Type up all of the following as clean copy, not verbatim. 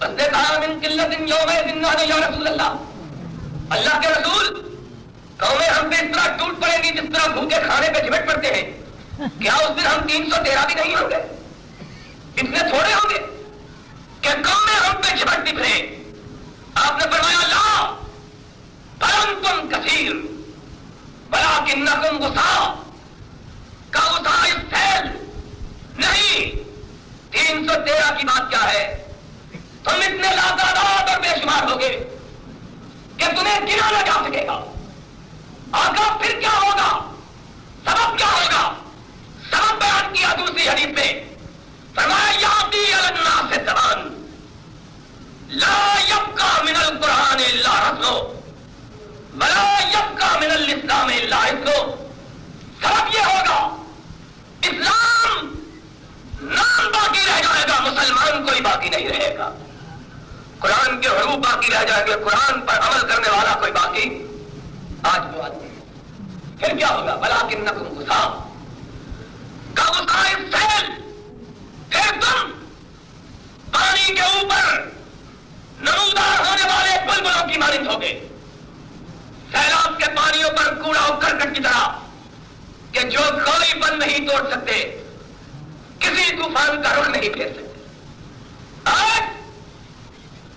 بس نے کہا من قلت یوم یا رسول اللہ، اللہ کے رسول قومیں ہم پہ اس طرح ٹوٹ پڑیں گی جس طرح بھوکے کھانے پہ جھمٹ پڑتے ہیں، کیا اس دن ہم 313 بھی نہیں ہوں گے؟ اتنے تھوڑے ہوں گے کہ قومیں ہم پہ جھمٹتی پھرے؟ آپ نے فرمایا لا بل انتم کثیر ولکنکم غثاء، کا غثاء السیل نہیں، 313 کی بات کیا ہے؟ تم اتنے لاتعداد اور بے شمار ہوگے کہ تمہیں گنا نہ جا سکے گا۔ آقا پھر کیا ہوگا؟ سبب کیا ہوگا؟ سبب بیان کیا دوسری حدیث میں، فرمایا یاتی علی الناس زمان لا یبقى من القرآن الا رسلو ولا یبقى من الاسلام الا عزلو۔ سبب یہ ہوگا اسلام نام باقی رہ جائے گا، مسلمان کوئی باقی نہیں رہے گا، قرآن کے حروف باقی رہ جائیں گے، قرآن پر عمل کرنے والا کوئی باقی آج بھی آدمی ہے۔ پھر کیا ہوگا؟ ولکنکم غثاء، کا غثاء السیل، پھر تم پانی کے اوپر نمودار ہونے والے بلبلوں کی مانند ہوگے، سیلاب کے پانیوں پر کوڑا کرکٹ کی طرح کہ جو کوئی بند نہیں توڑ سکتے، کسی طوفان کا رخ نہیں پھیر سکتے۔ آج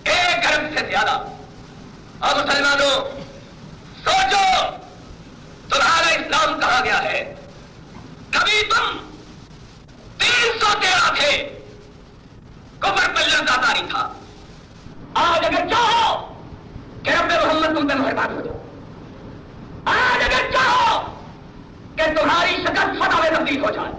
1 ارب سے زیادہ، اور مسلمانوں سوچو تمہارا اسلام کہاں گیا ہے؟ کبھی تم 313 تھے، کفر پر لڑکا نہیں تھا، آج اگر چاہو کہ رب محمد تم پہ مہربان ہو جاؤ، آج اگر چاہو کہ تمہاری شکل فتح میں تبدیل ہو جائے،